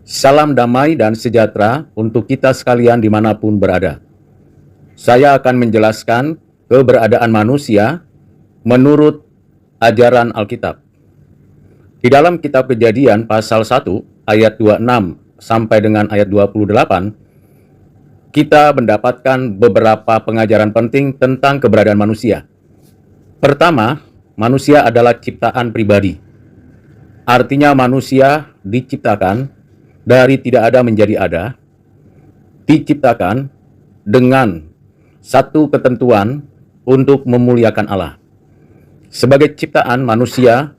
Salam damai dan sejahtera untuk kita sekalian dimanapun berada. Saya akan menjelaskan keberadaan manusia menurut ajaran Alkitab. Di dalam kitab Kejadian pasal 1 ayat 26 sampai dengan ayat 28, kita mendapatkan beberapa pengajaran penting tentang keberadaan manusia. Pertama, manusia adalah ciptaan pribadi. Artinya manusia diciptakan dari tidak ada menjadi ada, diciptakan dengan satu ketentuan untuk memuliakan Allah. Sebagai ciptaan, manusia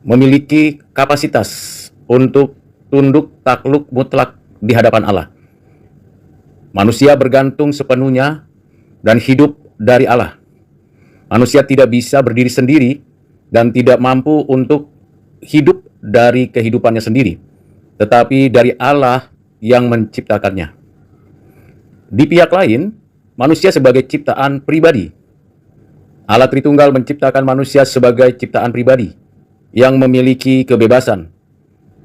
memiliki kapasitas untuk tunduk takluk mutlak di hadapan Allah. Manusia bergantung sepenuhnya dan hidup dari Allah. Manusia tidak bisa berdiri sendiri dan tidak mampu untuk hidup dari kehidupannya sendiri, tetapi dari Allah yang menciptakannya. Di pihak lain, manusia sebagai ciptaan pribadi. Allah Tritunggal menciptakan manusia sebagai ciptaan pribadi yang memiliki kebebasan.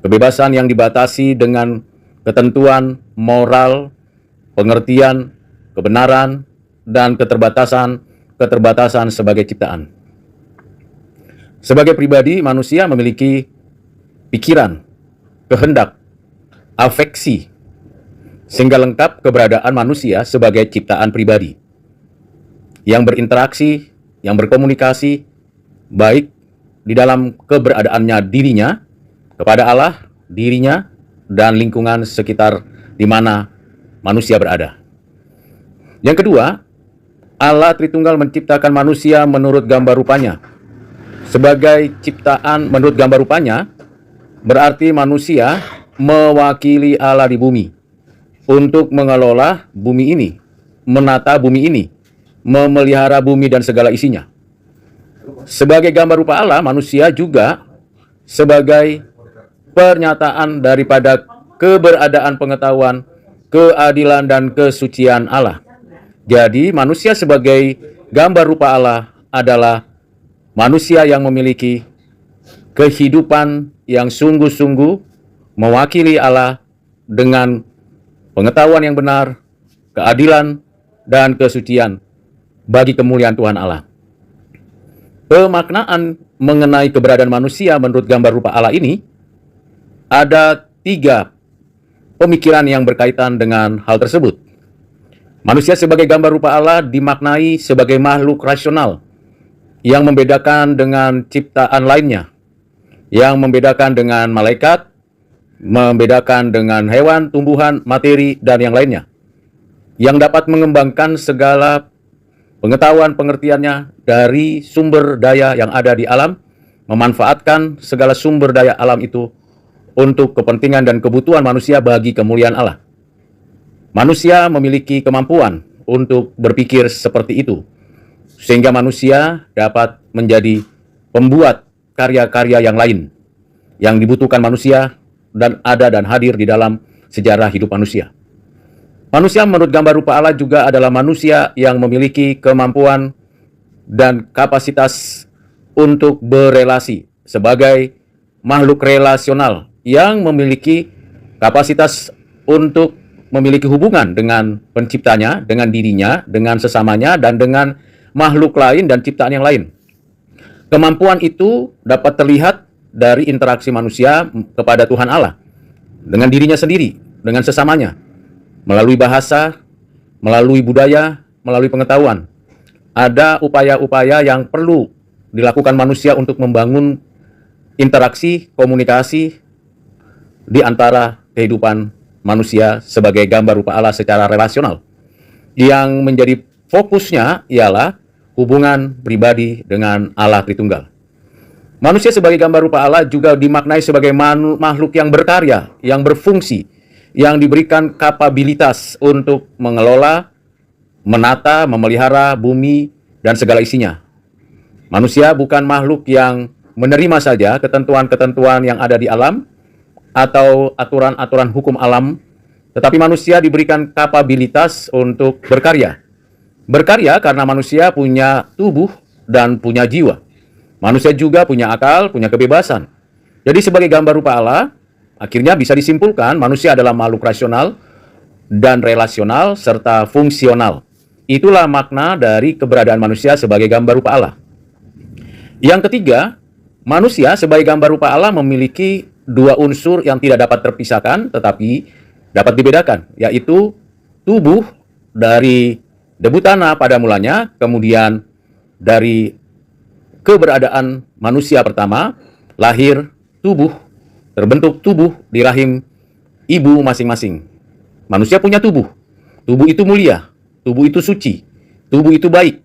Kebebasan yang dibatasi dengan ketentuan moral, pengertian, kebenaran, dan keterbatasan sebagai ciptaan. Sebagai pribadi, manusia memiliki pikiran, kehendak, afeksi, sehingga lengkap keberadaan manusia sebagai ciptaan pribadi yang berinteraksi, yang berkomunikasi, baik di dalam keberadaannya dirinya, kepada Allah, dirinya, dan lingkungan sekitar di mana manusia berada. Yang kedua, Allah Tritunggal menciptakan manusia menurut gambar rupanya. Sebagai ciptaan menurut gambar rupanya, berarti manusia mewakili Allah di bumi untuk mengelola bumi ini, menata bumi ini, memelihara bumi dan segala isinya. Sebagai gambar rupa Allah, manusia juga sebagai pernyataan daripada keberadaan pengetahuan, keadilan, dan kesucian Allah. Jadi, manusia sebagai gambar rupa Allah adalah manusia yang memiliki kehidupan yang sungguh-sungguh mewakili Allah dengan pengetahuan yang benar, keadilan, dan kesucian bagi kemuliaan Tuhan Allah. Pemaknaan mengenai keberadaan manusia menurut gambar rupa Allah ini ada 3 pemikiran yang berkaitan dengan hal tersebut. Manusia sebagai gambar rupa Allah dimaknai sebagai makhluk rasional yang membedakan dengan ciptaan lainnya, yang membedakan dengan malaikat, membedakan dengan hewan, tumbuhan, materi, dan yang lainnya, yang dapat mengembangkan segala pengetahuan pengertiannya dari sumber daya yang ada di alam, memanfaatkan segala sumber daya alam itu untuk kepentingan dan kebutuhan manusia bagi kemuliaan Allah. Manusia memiliki kemampuan untuk berpikir seperti itu, sehingga manusia dapat menjadi pembuat karya-karya yang lain yang dibutuhkan manusia dan ada dan hadir di dalam sejarah hidup manusia. Manusia menurut gambar rupa Allah juga adalah manusia yang memiliki kemampuan dan kapasitas untuk berelasi sebagai makhluk relasional yang memiliki kapasitas untuk memiliki hubungan dengan penciptanya, dengan dirinya, dengan sesamanya, dan dengan makhluk lain dan ciptaan yang lain. Kemampuan itu dapat terlihat dari interaksi manusia kepada Tuhan Allah, dengan dirinya sendiri, dengan sesamanya, melalui bahasa, melalui budaya, melalui pengetahuan. Ada upaya-upaya yang perlu dilakukan manusia untuk membangun interaksi, komunikasi di antara kehidupan manusia sebagai gambar rupa Allah secara relasional. Yang menjadi fokusnya ialah hubungan pribadi dengan Allah Tritunggal. Manusia sebagai gambar rupa Allah juga dimaknai sebagai makhluk yang berkarya, yang berfungsi, yang diberikan kapabilitas untuk mengelola, menata, memelihara bumi dan segala isinya. Manusia bukan makhluk yang menerima saja ketentuan-ketentuan yang ada di alam atau aturan-aturan hukum alam, tetapi manusia diberikan kapabilitas untuk berkarya. Berkarya karena manusia punya tubuh dan punya jiwa. Manusia juga punya akal, punya kebebasan. Jadi sebagai gambar rupa Allah, Akhirnya bisa disimpulkan manusia adalah makhluk rasional dan relasional serta fungsional. Itulah makna dari keberadaan manusia sebagai gambar rupa Allah. Yang ketiga, manusia sebagai gambar rupa Allah memiliki dua unsur yang tidak dapat terpisahkan tetapi dapat dibedakan, yaitu tubuh dari debu tanah pada mulanya, kemudian dari keberadaan manusia pertama, lahir tubuh, terbentuk tubuh di rahim ibu masing-masing. Manusia punya tubuh. Tubuh itu mulia, tubuh itu suci, tubuh itu baik.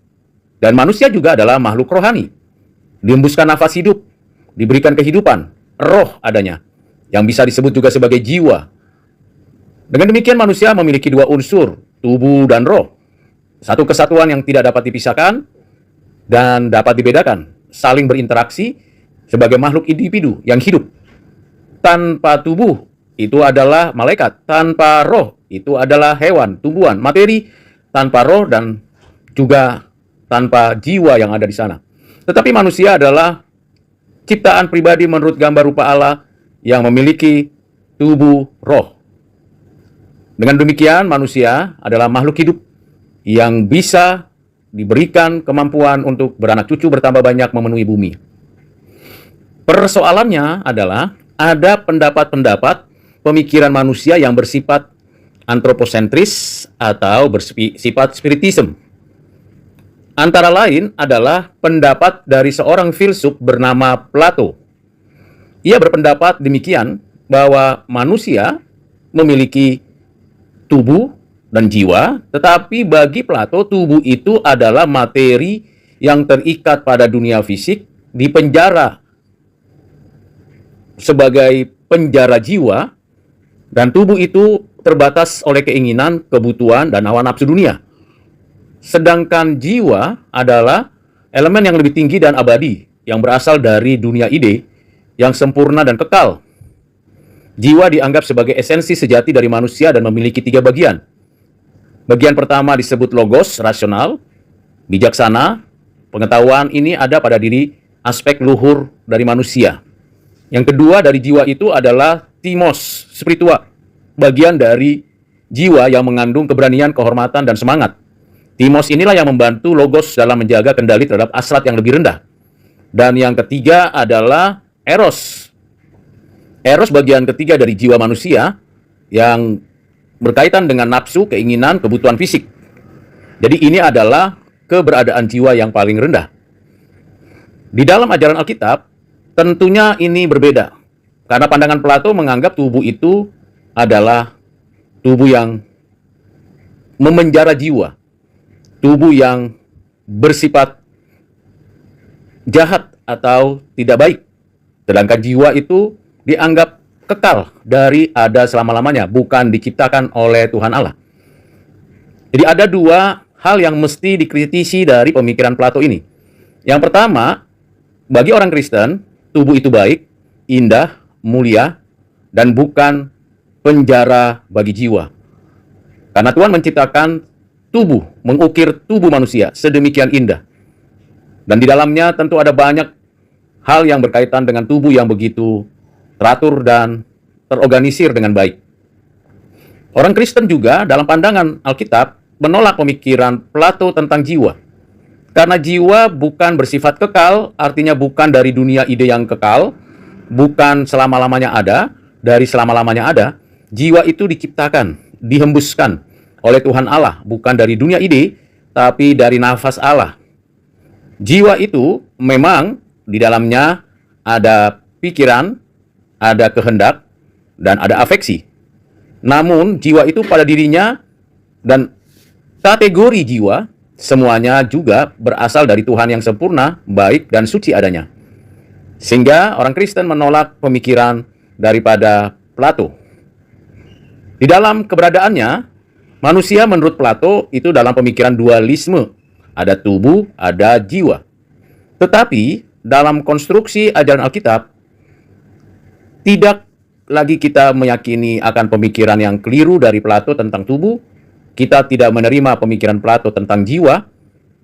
Dan manusia juga adalah makhluk rohani. Dihembuskan nafas hidup, diberikan kehidupan, roh adanya, yang bisa disebut juga sebagai jiwa. Dengan demikian manusia memiliki dua unsur, tubuh dan roh. Satu kesatuan yang tidak dapat dipisahkan dan dapat dibedakan, saling berinteraksi sebagai makhluk individu yang hidup. Tanpa tubuh itu adalah malaikat, tanpa roh itu adalah hewan, tumbuhan, materi, tanpa roh dan juga tanpa jiwa yang ada di sana. Tetapi manusia adalah ciptaan pribadi menurut gambar rupa Allah yang memiliki tubuh roh. Dengan demikian manusia adalah makhluk hidup yang bisa diberikan kemampuan untuk beranak cucu bertambah banyak memenuhi bumi. Persoalannya adalah ada pendapat-pendapat pemikiran manusia yang bersifat antroposentris atau bersifat spiritisme. Antara lain adalah pendapat dari seorang filsuf bernama Plato. Ia berpendapat demikian bahwa manusia memiliki tubuh dan jiwa, tetapi bagi Plato tubuh itu adalah materi yang terikat pada dunia fisik, dipenjara sebagai penjara jiwa, dan tubuh itu terbatas oleh keinginan, kebutuhan, dan hawa nafsu dunia. Sedangkan jiwa adalah elemen yang lebih tinggi dan abadi, yang berasal dari dunia ide, yang sempurna dan kekal. Jiwa dianggap sebagai esensi sejati dari manusia dan memiliki tiga bagian. Bagian pertama disebut logos, rasional, bijaksana. Pengetahuan ini ada pada diri aspek luhur dari manusia. Yang kedua dari jiwa itu adalah timos, spiritual, bagian dari jiwa yang mengandung keberanian, kehormatan, dan semangat. Timos inilah yang membantu logos dalam menjaga kendali terhadap hasrat yang lebih rendah. Dan yang ketiga adalah eros. Eros bagian ketiga dari jiwa manusia yang berkaitan dengan nafsu, keinginan, kebutuhan fisik. Jadi ini adalah keberadaan jiwa yang paling rendah. Di dalam ajaran Alkitab, tentunya ini berbeda. Karena pandangan Plato menganggap tubuh itu adalah tubuh yang memenjara jiwa. Tubuh yang bersifat jahat atau tidak baik. Sedangkan jiwa itu dianggap kekal dari ada selama-lamanya, bukan diciptakan oleh Tuhan Allah. Jadi ada dua hal yang mesti dikritisi dari pemikiran Plato ini. Yang pertama, bagi orang Kristen, tubuh itu baik, indah, mulia, dan bukan penjara bagi jiwa. Karena Tuhan menciptakan tubuh, mengukir tubuh manusia sedemikian indah. Dan di dalamnya tentu ada banyak hal yang berkaitan dengan tubuh yang begitu teratur dan terorganisir dengan baik. Orang Kristen juga dalam pandangan Alkitab menolak pemikiran Plato tentang jiwa. Karena jiwa bukan bersifat kekal, artinya bukan dari dunia ide yang kekal, bukan selama-lamanya ada, dari selama-lamanya ada. Jiwa itu diciptakan, dihembuskan oleh Tuhan Allah, bukan dari dunia ide, tapi dari nafas Allah. Jiwa itu memang di dalamnya ada pikiran, ada kehendak, dan ada afeksi. Namun jiwa itu pada dirinya dan kategori jiwa semuanya juga berasal dari Tuhan yang sempurna, baik, dan suci adanya. Sehingga orang Kristen menolak pemikiran daripada Plato. Di dalam keberadaannya, manusia menurut Plato itu dalam pemikiran dualisme. Ada tubuh, ada jiwa. Tetapi dalam konstruksi ajaran Alkitab, tidak lagi kita meyakini akan pemikiran yang keliru dari Plato tentang tubuh. Kita tidak menerima pemikiran Plato tentang jiwa.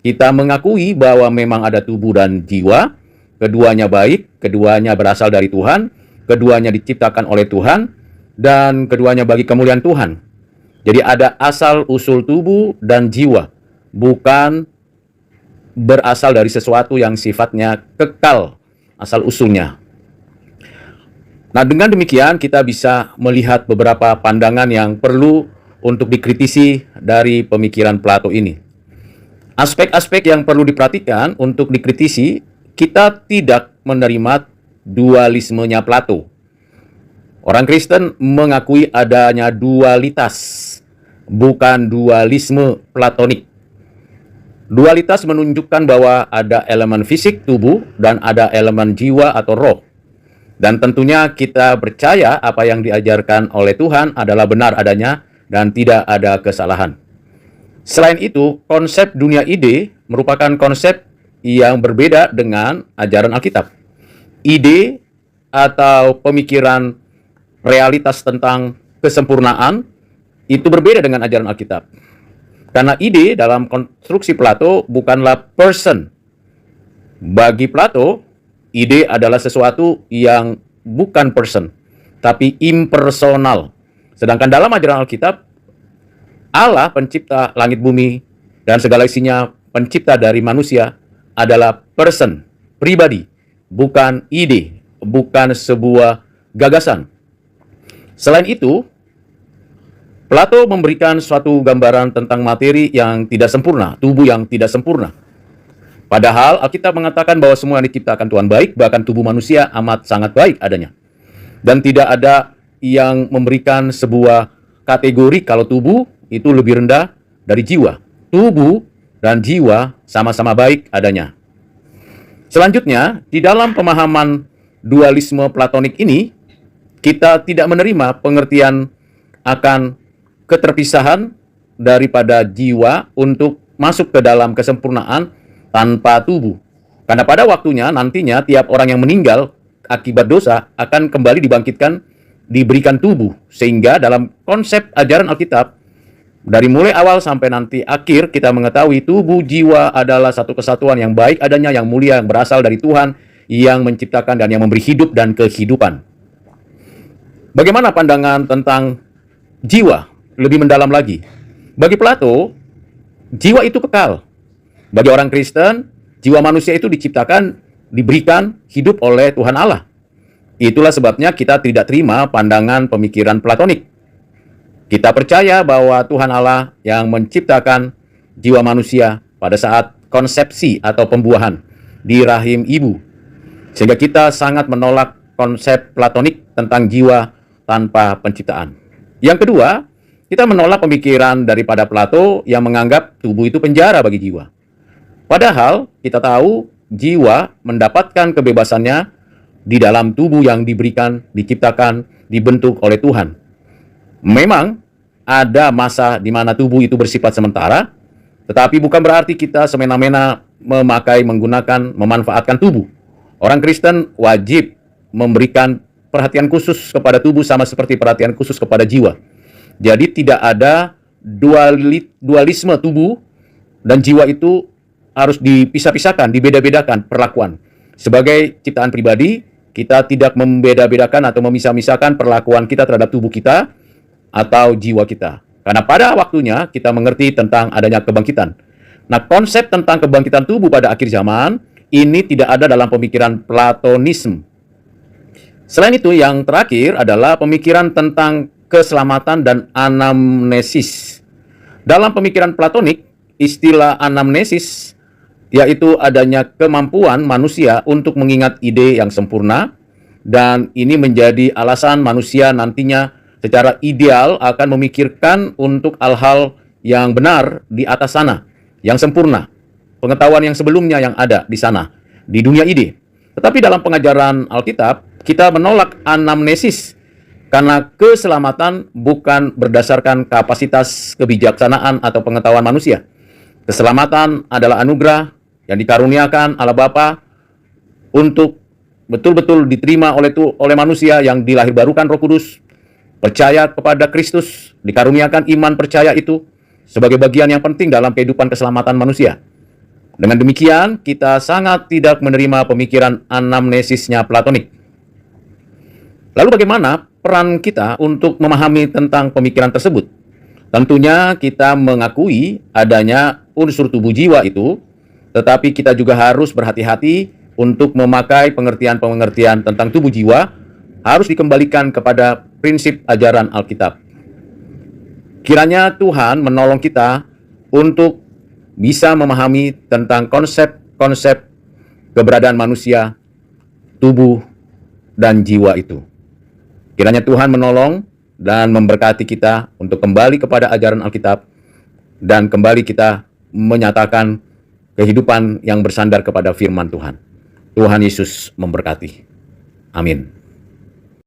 Kita mengakui bahwa memang ada tubuh dan jiwa. Keduanya baik, keduanya berasal dari Tuhan. keduanya diciptakan oleh Tuhan, dan keduanya bagi kemuliaan Tuhan. Jadi ada asal-usul tubuh dan jiwa, bukan berasal dari sesuatu yang sifatnya kekal asal-usulnya. Nah, dengan demikian kita bisa melihat beberapa pandangan yang perlu untuk dikritisi dari pemikiran Plato ini. Aspek-aspek yang perlu diperhatikan untuk dikritisi, kita tidak menerima dualismenya Plato. Orang Kristen mengakui adanya dualitas, bukan dualisme Platonik. Dualitas menunjukkan bahwa ada elemen fisik tubuh dan ada elemen jiwa atau roh. Dan tentunya kita percaya apa yang diajarkan oleh Tuhan adalah benar adanya dan tidak ada kesalahan. Selain itu, konsep dunia ide merupakan konsep yang berbeda dengan ajaran Alkitab. Ide atau pemikiran realitas tentang kesempurnaan itu berbeda dengan ajaran Alkitab. Karena ide dalam konstruksi Plato bukanlah person. Bagi Plato, ide adalah sesuatu yang bukan person, tapi impersonal. Sedangkan dalam ajaran Alkitab, Allah pencipta langit bumi dan segala isinya, pencipta dari manusia, adalah person, pribadi, bukan ide, bukan sebuah gagasan. Selain itu, Plato memberikan suatu gambaran tentang materi yang tidak sempurna, tubuh yang tidak sempurna. Padahal Alkitab mengatakan bahwa semua yang diciptakan Tuhan baik, bahkan tubuh manusia amat sangat baik adanya. Dan tidak ada yang memberikan sebuah kategori kalau tubuh itu lebih rendah dari jiwa. Tubuh dan jiwa sama-sama baik adanya. Selanjutnya, di dalam pemahaman dualisme Platonik ini, kita tidak menerima pengertian akan keterpisahan daripada jiwa untuk masuk ke dalam kesempurnaan tanpa tubuh. Karena pada waktunya nantinya tiap orang yang meninggal akibat dosa akan kembali dibangkitkan, diberikan tubuh. Sehingga dalam konsep ajaran Alkitab, dari mulai awal sampai nanti akhir kita mengetahui tubuh jiwa adalah satu kesatuan yang baik adanya, yang mulia, yang berasal dari Tuhan, yang menciptakan dan yang memberi hidup dan kehidupan. Bagaimana pandangan tentang jiwa lebih mendalam lagi? Bagi Plato, jiwa itu kekal. Bagi orang Kristen, jiwa manusia itu diciptakan, diberikan hidup oleh Tuhan Allah. Itulah sebabnya kita tidak terima pandangan pemikiran Platonik. Kita percaya bahwa Tuhan Allah yang menciptakan jiwa manusia pada saat konsepsi atau pembuahan di rahim ibu. Sehingga kita sangat menolak konsep Platonik tentang jiwa tanpa penciptaan. Yang kedua, kita menolak pemikiran daripada Plato yang menganggap tubuh itu penjara bagi jiwa. Padahal kita tahu jiwa mendapatkan kebebasannya di dalam tubuh yang diberikan, diciptakan, dibentuk oleh Tuhan. Memang ada masa di mana tubuh itu bersifat sementara, tetapi bukan berarti kita semena-mena menggunakan, memanfaatkan tubuh. Orang Kristen wajib memberikan perhatian khusus kepada tubuh sama seperti perhatian khusus kepada jiwa. Jadi tidak ada dualisme tubuh dan jiwa itu harus dipisah-pisahkan, dibeda-bedakan perlakuan. Sebagai ciptaan pribadi, kita tidak membeda-bedakan atau memisah-misahkan perlakuan kita terhadap tubuh kita atau jiwa kita. Karena pada waktunya kita mengerti tentang adanya kebangkitan. Nah, konsep tentang kebangkitan tubuh pada akhir zaman ini tidak ada dalam pemikiran Platonisme. Selain itu, yang terakhir adalah pemikiran tentang keselamatan dan anamnesis. Dalam pemikiran Platonik, istilah anamnesis yaitu adanya kemampuan manusia untuk mengingat ide yang sempurna, dan ini menjadi alasan manusia nantinya secara ideal akan memikirkan untuk hal-hal yang benar di atas sana, yang sempurna, pengetahuan yang sebelumnya yang ada di sana, di dunia ide. Tetapi dalam pengajaran Alkitab, kita menolak anamnesis karena keselamatan bukan berdasarkan kapasitas kebijaksanaan atau pengetahuan manusia. Keselamatan adalah anugerah yang dikaruniakan Allah Bapa untuk betul-betul diterima oleh manusia yang dilahirbarukan Roh Kudus, percaya kepada Kristus, dikaruniakan iman percaya itu sebagai bagian yang penting dalam kehidupan keselamatan manusia. Dengan demikian, kita sangat tidak menerima pemikiran anamnesisnya Platonik. Lalu bagaimana peran kita untuk memahami tentang pemikiran tersebut? Tentunya kita mengakui adanya unsur tubuh jiwa itu, tetapi kita juga harus berhati-hati untuk memakai pengertian-pengertian tentang tubuh jiwa harus dikembalikan kepada prinsip ajaran Alkitab. Kiranya Tuhan menolong kita untuk bisa memahami tentang konsep-konsep keberadaan manusia, tubuh, dan jiwa itu. Kiranya Tuhan menolong dan memberkati kita untuk kembali kepada ajaran Alkitab dan kembali kita menyatakan kehidupan yang bersandar kepada firman Tuhan. Tuhan Yesus memberkati. Amin.